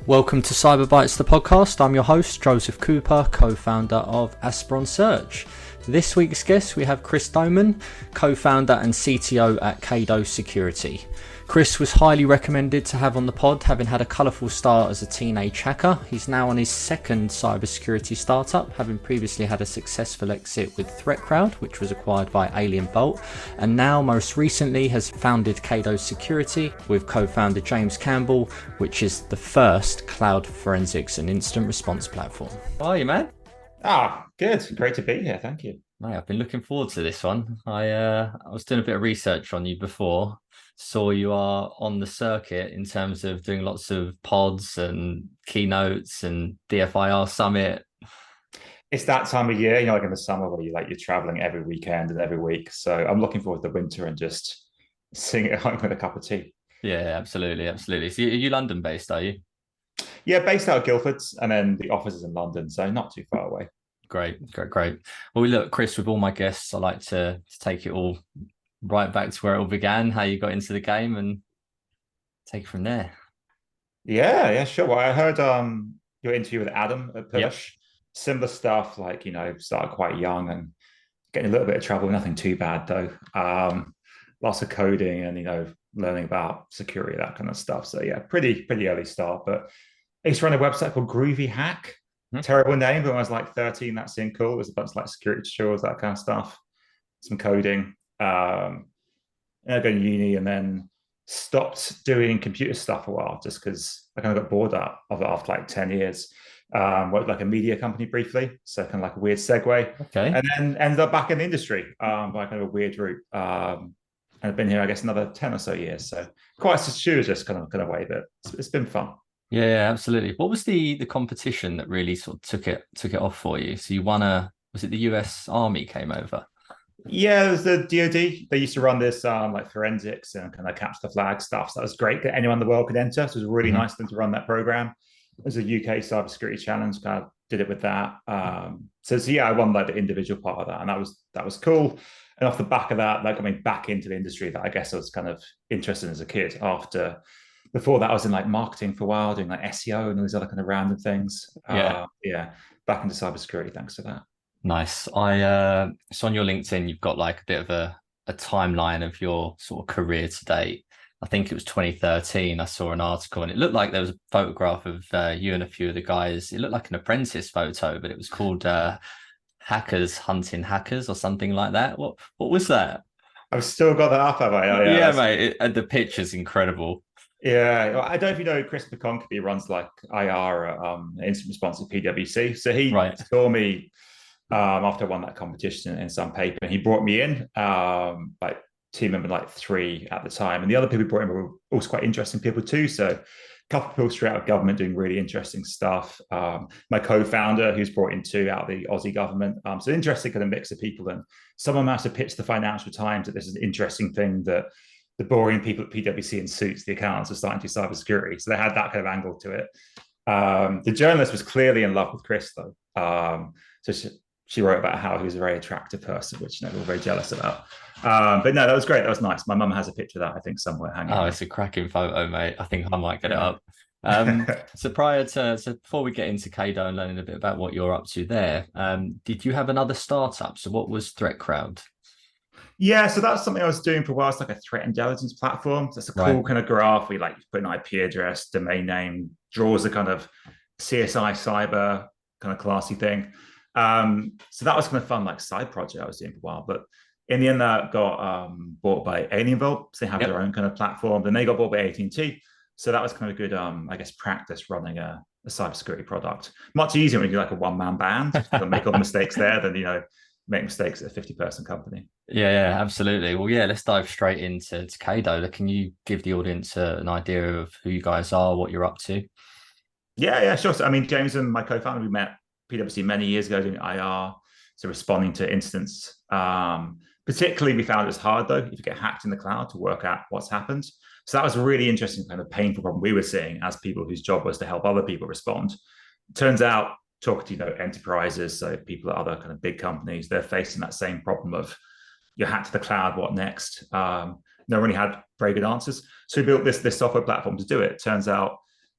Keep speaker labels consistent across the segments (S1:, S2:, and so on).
S1: Welcome to CyberBytes, the podcast. I'm your host, Joseph Cooper, co-founder of Aspron Search. This week's guest, we have Chris Doman, co-founder and CTO at Cado Security. Chris was highly recommended to have on the pod, having had a colourful start as a teenage hacker. He's now on his second cybersecurity startup, having previously had a successful exit with Threatcrowd, which was acquired by Alienvault, and now most recently has founded Cado Security with co-founder James Campbell, which is the first cloud forensics and incident response platform. How are you, man?
S2: Good. Great to be here. Thank you.
S1: Mate, I've been looking forward to this one. I was doing a bit of research on you before. Saw you are on the circuit in terms of doing lots of pods and keynotes and DFIR summit.
S2: It's that time of year, like in the summer where you're traveling every weekend and every week. So I'm looking forward to the winter and just sitting at home with a cup of tea.
S1: Yeah, absolutely. So are you London based, are you?
S2: Yeah, based out of Guildford, and then the office is in London, so not too far away.
S1: Great. Well, look, Chris, with all my guests, I like to take it all right back to where it all began, how you got into the game, and take it from there.
S2: Yeah, sure. Well, I heard your interview with Adam at Push.
S1: Yep.
S2: Similar stuff, started quite young and getting a little bit of trouble. Nothing too bad though. Lots of coding and learning about security, that kind of stuff. So yeah, pretty early start. But I used to run a website called Groovy Hack. Terrible name, but when I was like 13, that seemed cool. It was a bunch of like security tutorials, that kind of stuff, some coding. And I go to uni and then stopped doing computer stuff for a while just because I kind of got bored of it after like 10 years. Worked like a media company briefly, so kind of like a weird segue.
S1: Okay.
S2: And then ended up back in the industry by kind of a weird route. And I've been here, I guess, another 10 or so years. So quite a circuitous kind of way, but it's been fun.
S1: Yeah, absolutely. What was the competition that really sort of took it off for you? So you won was it the US Army came over?
S2: Yeah, it was the DoD. They used to run this like forensics and kind of capture the flag stuff. So that was great that anyone in the world could enter. So it was really nice of them to run that program. It was a UK cybersecurity challenge. Kind of did it with that. So yeah, I won like the individual part of that, and that was cool. And off the back of that, like coming back into the industry that I guess I was kind of interested in as a kid. Before that, I was in like marketing for a while, doing like SEO and all these other kind of random things.
S1: Yeah,
S2: back into cybersecurity thanks to that.
S1: Nice. So on your LinkedIn, you've got like a bit of a timeline of your sort of career to date. I think it was 2013. I saw an article and it looked like there was a photograph of you and a few of the guys. It looked like an apprentice photo, but it was called Hackers Hunting Hackers or something like that. What was that?
S2: I've still got that up, have I? Oh,
S1: yeah, mate. The picture's incredible.
S2: Yeah, I don't know if you know Chris McConkey runs like IR incident response at PwC. So he saw me after I won that competition in some paper, and he brought me in like team member like 3 at the time, and the other people he brought in were also quite interesting people too. So a couple of people straight out of government doing really interesting stuff. My co-founder, who's brought in 2 out of the Aussie government. So interesting kind of mix of people, and someone must have pitched the Financial Times that this is an interesting thing that the boring people at PwC in suits, the accountants, are starting to do cybersecurity. So they had that kind of angle to it. The journalist was clearly in love with Chris, though. So she wrote about how he was a very attractive person, which we were very jealous about. But no, that was great. That was nice. My mum has a picture of that, I think, somewhere hanging.
S1: Oh, it's a cracking photo, mate. I think I might get it up. So before we get into Cado and learning a bit about what you're up to there, did you have another startup? So what was Threatcrowd?
S2: Yeah, so that's something I was doing for a while. It's like a threat intelligence platform. So it's a cool kind of graph where you put an IP address, domain name, draws a kind of CSI cyber kind of classy thing. So that was kind of fun, like side project I was doing for a while. But in the end, that got bought by Alienvault. So they have their own kind of platform. Then they got bought by AT&T. So that was kind of good, I guess, practice running a cybersecurity product. Much easier when you do like a one-man band. Make all the mistakes there than make mistakes at a 50-person company.
S1: Yeah, absolutely. Well, yeah, let's dive straight into Cado. Can you give the audience an idea of who you guys are, what you're up to?
S2: Yeah, sure. So, I mean, James and my co-founder, we met PwC many years ago doing IR, so responding to incidents. Particularly, we found it was hard, though, if you get hacked in the cloud, to work out what's happened. So that was a really interesting kind of painful problem we were seeing as people whose job was to help other people respond. Turns out, talking to enterprises, so people at other kind of big companies, they're facing that same problem of you're hacked to the cloud, what next? No one really had very good answers. So we built this software platform to do it. Turns out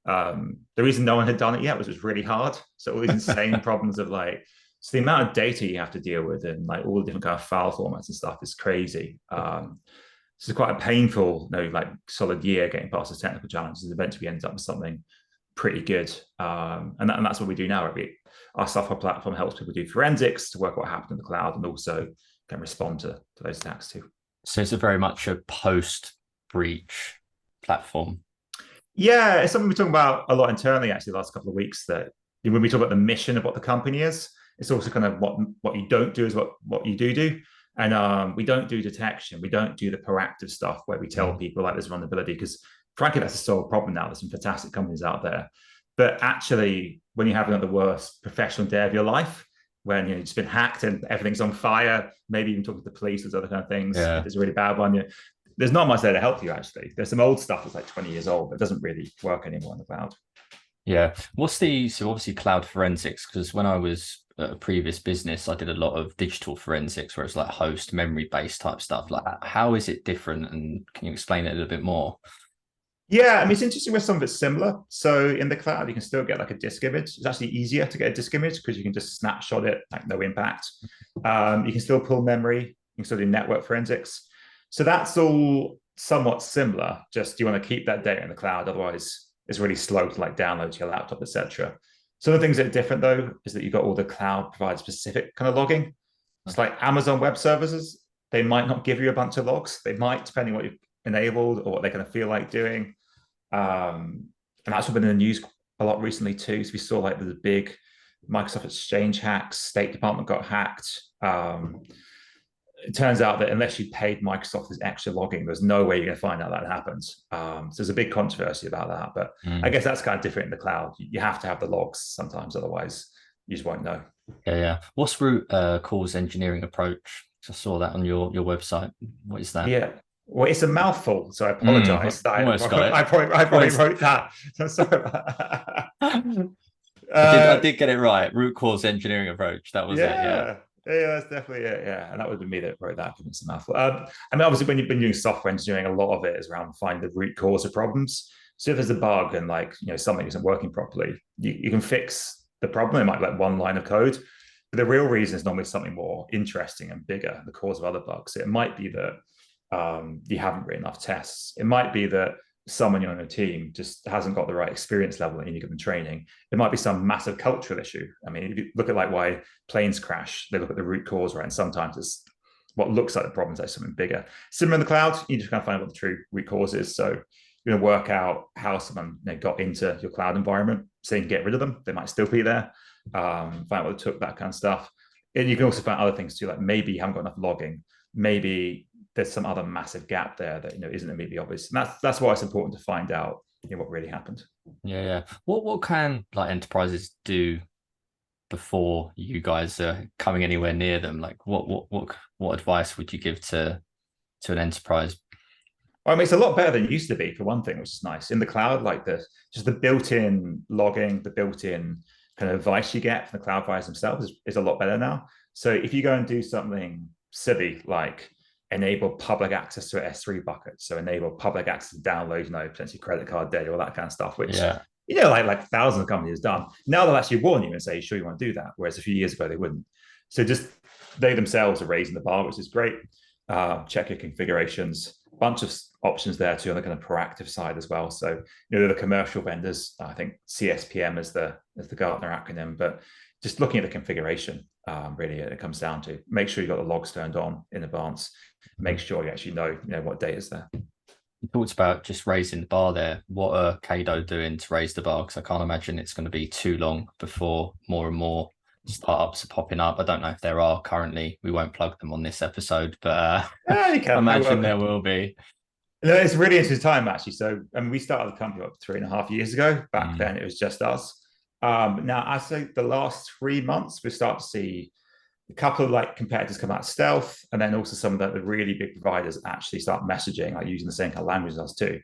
S2: The reason no one had done it yet was it was really hard. So all these insane problems of like, so the amount of data you have to deal with and like all the different kind of file formats and stuff is crazy. So it's quite a painful, like solid year getting past the technical challenges. Eventually ends up with something pretty good. And that's what we do now. Right? Our software platform helps people do forensics to work what happened in the cloud and also can respond to those attacks too.
S1: So it's very much a post-breach platform.
S2: Yeah, it's something we talk about a lot internally, actually, the last couple of weeks, that when we talk about the mission of what the company is, it's also kind of what you don't do is what you do. And we don't do detection. We don't do the proactive stuff where we tell people like there's vulnerability, because frankly, that's a sole problem now. There's some fantastic companies out there. But actually, when you have the worst professional day of your life, when you've just been hacked and everything's on fire, maybe even talking to the police, those other kind of things, if there's a really bad one, there's not much there to help you, actually. There's some old stuff that's like 20 years old that doesn't really work anymore in the cloud.
S1: Yeah. So obviously cloud forensics, because when I was at a previous business, I did a lot of digital forensics where it's like host memory based type stuff. Like, how is it different? And can you explain it a little bit more?
S2: Yeah, I mean, it's interesting with some of it's similar. So in the cloud, you can still get like a disk image. It's actually easier to get a disk image because you can just snapshot it, like no impact. You can still pull memory. You can still do network forensics. So that's all somewhat similar. Just you want to keep that data in the cloud. Otherwise, it's really slow to like download to your laptop, etc. Some of the things that are different, though, is that you've got all the cloud provider specific kind of logging. It's like Amazon Web Services. They might not give you a bunch of logs. They might, depending on what you've enabled or what they're going to feel like doing. And that's been in the news a lot recently too. So we saw like the big Microsoft Exchange hacks, State Department got hacked. It turns out that unless you paid Microsoft this extra logging, there's no way you're going to find out that happens. So there's a big controversy about that. But I guess that's kind of different in the cloud. You have to have the logs sometimes, otherwise you just won't know.
S1: Yeah. What's root cause engineering approach? I saw that on your website. What is that?
S2: Yeah. Well, it's a mouthful, so I apologize. I probably wrote that. So sorry about that.
S1: I did get it right. Root cause engineering approach. That was it.
S2: Yeah. Yeah, that's definitely it. Yeah, and that would have been me that wrote that. It's a mouthful. I mean, obviously, when you've been doing software engineering, a lot of it is around finding the root cause of problems. So if there's a bug and something isn't working properly, you can fix the problem. It might be like one line of code, but the real reason is normally something more interesting and bigger, the cause of other bugs. So it might be that you haven't written enough tests. It might be that someone on your team just hasn't got the right experience level and you give them training. It might be some massive cultural issue. I mean, if you look at like why planes crash, they look at the root cause, right? And sometimes it's what looks like the problem is like something bigger. Similar in the cloud, you just kind of find what the true root cause is. So you're going to work out how someone got into your cloud environment, so you can get rid of them. They might still be there. Find out what took, that kind of stuff. And you can also find other things too, like maybe you haven't got enough logging. Maybe there's some other massive gap there that isn't immediately obvious. And that's why it's important to find out what really happened.
S1: Yeah. What can like enterprises do before you guys are coming anywhere near them? Like what advice would you give to an enterprise?
S2: I mean, it's a lot better than it used to be, for one thing, which is nice. In the cloud, like just the built-in logging, the built-in kind of advice you get from the cloud providers themselves is a lot better now. So if you go and do something silly like enable public access to an S3 bucket, so enable public access to download, potentially credit card data, all that kind of stuff, which like thousands of companies have done. Now they'll actually warn you and say, sure, you want to do that, whereas a few years ago they wouldn't. So just they themselves are raising the bar, which is great. Check your configurations, a bunch of options there too on the kind of proactive side as well. So the commercial vendors, I think CSPM is the Gartner acronym, but just looking at the configuration, really it comes down to make sure you've got the logs turned on in advance, make sure you actually know what data is there.
S1: You talked about just raising the bar there. What are Cado doing to raise the bar? Because I can't imagine it's going to be too long before more and more startups are popping up. I don't know if there are currently. We won't plug them on this episode, but I imagine there will be.
S2: No, it's a really interesting time, actually. So, I mean, we started the company up 3.5 years ago. Back then, it was just us. Now, I'd say the last 3 months, we start to see a couple of like competitors come out stealth, and then also some of the really big providers actually start messaging, like using the same kind of language as us too,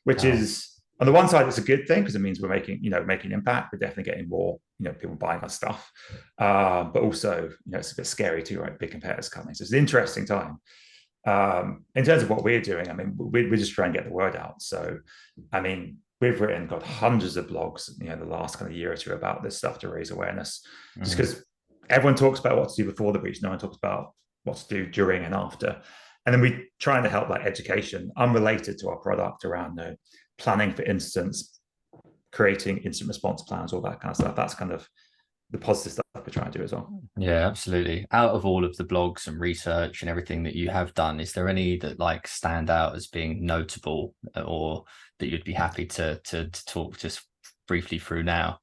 S2: which is on the one side, it's a good thing because it means we're making impact. We're definitely getting more, people buying our stuff. But also, it's a bit scary too, right? Big competitors coming. So it's an interesting time. In terms of what we're doing, I mean, we're just trying to get the word out. So, I mean, we've written, got hundreds of blogs, the last kind of year or two about this stuff to raise awareness. Just because everyone talks about what to do before the breach, no one talks about what to do during and after. And then we trying to help like education unrelated to our product around planning for incidents, creating incident response plans, all that kind of stuff. That's kind of the positive stuff we're trying to do as well.
S1: Yeah, absolutely. Out of all of the blogs and research and everything that you have done, is there any that like stand out as being notable or that you'd be happy to talk just briefly through now?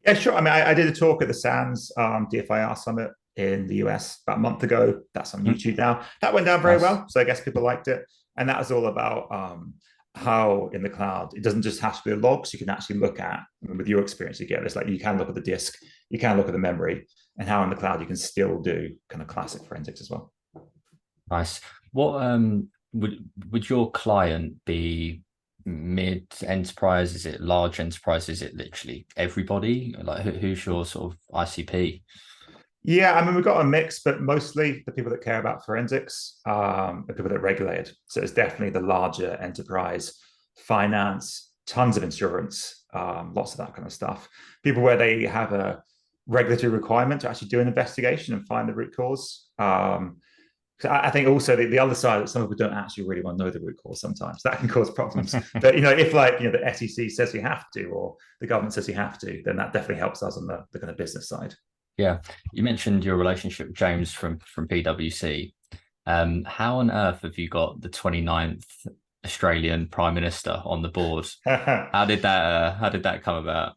S2: Yeah, sure. I mean, I did a talk at the SANS DFIR Summit in the US about a month ago. That's on YouTube now. That went down very well. So I guess people liked it. And that was all about how in the cloud, it doesn't just have to be a log. So you can actually look at, with your experience, you get this, like you can look at the disk, you can look at the memory, and how in the cloud you can still do kind of classic forensics as well.
S1: Nice. What would your client be? Mid enterprise? Is it large enterprise? Is it literally everybody? Like who's your sort of ICP?
S2: Yeah, I mean, we've got a mix, but mostly the people that care about forensics are people that are regulated. So it's definitely the larger enterprise, finance, tons of insurance, lots of that kind of stuff. People where they have a regulatory requirement to actually do an investigation and find the root cause. So I think also the other side that some people don't actually really want to know the root cause sometimes. That can cause problems. But, if the SEC says you have to, or the government says you have to, then that definitely helps us on the kind of business side.
S1: Yeah. You mentioned your relationship with James from PwC. How on earth have you got the 29th Australian Prime Minister on the board? How did that come about?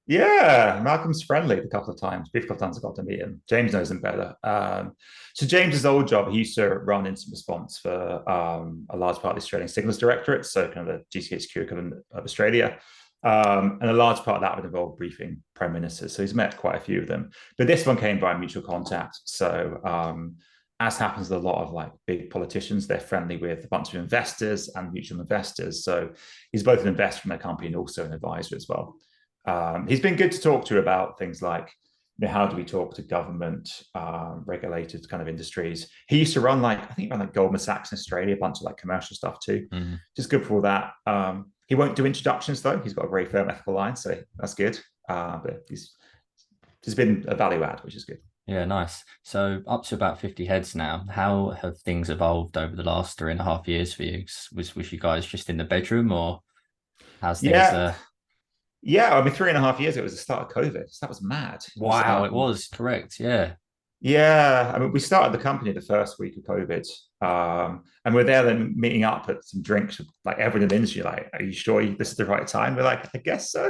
S2: Yeah, Malcolm's friendly a couple of times. A couple of times I got to meet him. James knows him better. So James's old job, he used to run incident response for a large part of the Australian Signals Directorate, so kind of the GCHQ equivalent of Australia. And a large part of that would involve briefing prime ministers. So he's met quite a few of them. But this one came by mutual contact. So as happens with a lot of like big politicians, they're friendly with a bunch of investors and mutual investors. So he's both an investor in their company and also an advisor as well. He's been good to talk to about things like, how do we talk to government, regulated kind of industries. He used to run like Goldman Sachs in Australia, a bunch of like commercial stuff too. Just good for all that. He won't do introductions though. He's got a very firm ethical line, so that's good. But he's been a value add, which is good.
S1: Yeah, nice. So up to about 50 heads now. How have things evolved over the last 3.5 years for you? Was you guys just in the bedroom, or how's things?
S2: Yeah, I mean, 3.5 years ago was the start of COVID. So that was mad.
S1: Wow, it was correct. Yeah.
S2: Yeah. I mean, we started the company the first week of COVID. And we're there then meeting up at some drinks with like everyone in the industry, like, are you sure this is the right time? We're like, I guess so.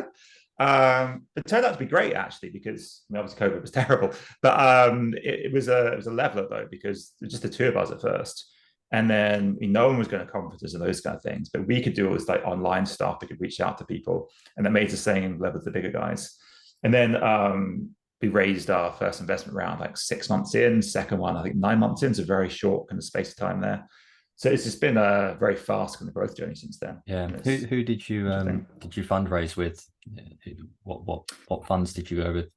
S2: It turned out to be great actually, because obviously COVID was terrible. But it was a leveler though, because it was just the two of us at first. And then no one was going to conferences and those kind of things, but we could do all this like online stuff. We could reach out to people, and that made us the same level as the bigger guys. And then we raised our first investment round like 6 months in, second one, I think 9 months in. It's a very short kind of space of time there. So it's just been a very fast kind of growth journey since then.
S1: Yeah. Who did you fundraise with? What funds did you go with?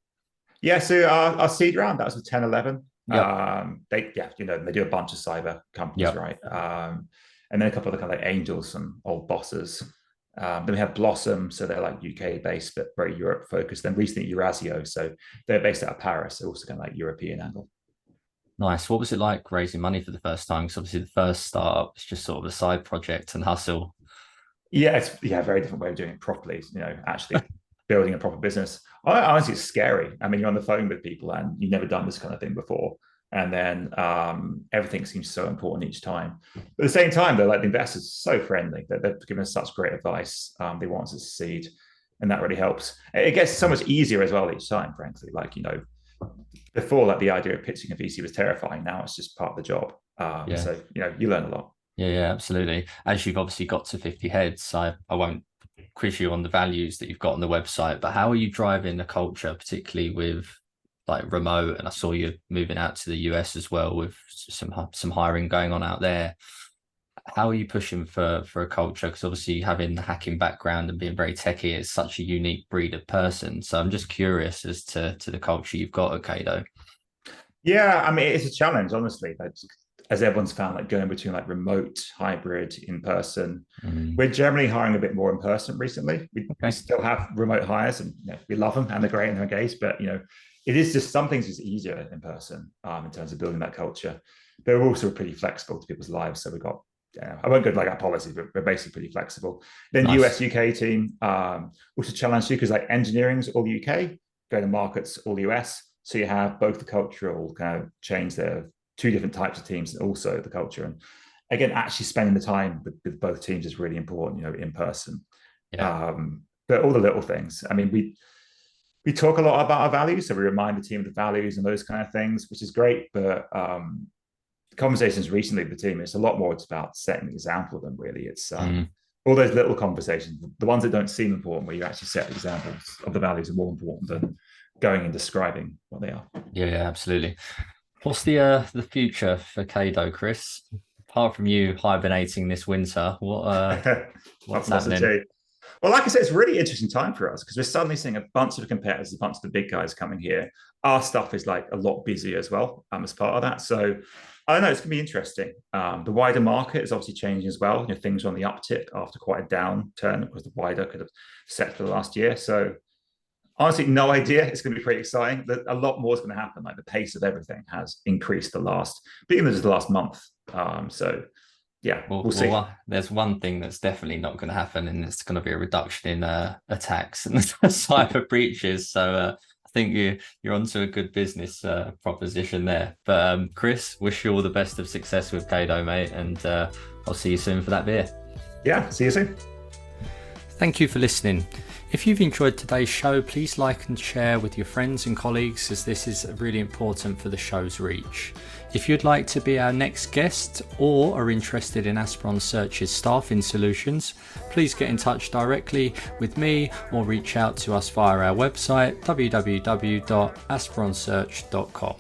S2: Yeah, so our seed round, that was a 10, 11.
S1: Yep.
S2: They do a bunch of cyber companies, right? And then a couple of the kind of like angels and old bosses. Then we have Blossom, so they're like UK based but very Europe focused. Then recently Eurasio, so they're based out of Paris, so also kind of like European angle.
S1: Nice. What was it like raising money for the first time? Because obviously the first startup is just sort of a side project and hustle.
S2: Yeah, it's a very different way of doing it properly. Actually building a proper business. Honestly, it's scary. I mean, you're on the phone with people and you've never done this kind of thing before. And then everything seems so important each time. But at the same time, though, like the investors are so friendly. They've given us such great advice. They want us to succeed. And that really helps. It gets so much easier as well each time, frankly. Like, before, like the idea of pitching a VC was terrifying. Now it's just part of the job. So, you learn a lot.
S1: Yeah, absolutely. As you've obviously got to 50 heads, I won't quiz you on the values that you've got on the website, but how are you driving the culture, particularly with like remote? And I saw you moving out to the US as well with some hiring going on out there. How are you pushing for a culture? Because obviously having the hacking background and being very techie is such a unique breed of person. So I'm just curious as to the culture you've got at Cado.
S2: Yeah, I mean, it's a challenge, honestly. as everyone's found, like going between like remote, hybrid, in person, we're generally hiring a bit more in person recently. We still have remote hires, and we love them and they're great and they're engaged, but it is just some things is easier in person in terms of building that culture. But we're also pretty flexible to people's lives, so we've got. I won't go like our policy, but we're basically pretty flexible. Then US UK team also challenged you because like engineering's all UK, go to markets all US, so you have both the cultural kind of change there. Two different types of teams and also the culture. And again, actually spending the time with both teams is really important, in person. But all the little things. I mean, we talk a lot about our values, so we remind the team of the values and those kind of things, which is great. But conversations recently with the team, it's a lot more. It's about setting an example of them. Really, it's all those little conversations, the ones that don't seem important, where you actually set examples of the values, are more important than going and describing what they are.
S1: Yeah, absolutely. What's the future for Cado, Chris? Apart from you hibernating this winter, what's happening?
S2: Well, like I said, it's a really interesting time for us because we're suddenly seeing a bunch of competitors, a bunch of the big guys coming here. Our stuff is like a lot busier as well as part of that. So I don't know, it's going to be interesting. The wider market is obviously changing as well. Things are on the uptick after quite a downturn because the wider could have set for the last year. So honestly, no idea. It's going to be pretty exciting. A lot more is going to happen. Like the pace of everything has increased even just the last month. So yeah, we'll see.
S1: Well, there's one thing that's definitely not going to happen, and it's going to be a reduction in attacks and cyber breaches. So I think you're onto a good business proposition there. But Chris, wish you all the best of success with Cado, mate, and I'll see you soon for that beer.
S2: Yeah, see you soon.
S1: Thank you for listening. If you've enjoyed today's show, please like and share with your friends and colleagues, as this is really important for the show's reach. If you'd like to be our next guest or are interested in Aspron Search's staffing solutions, please get in touch directly with me or reach out to us via our website www.aspronsearch.com.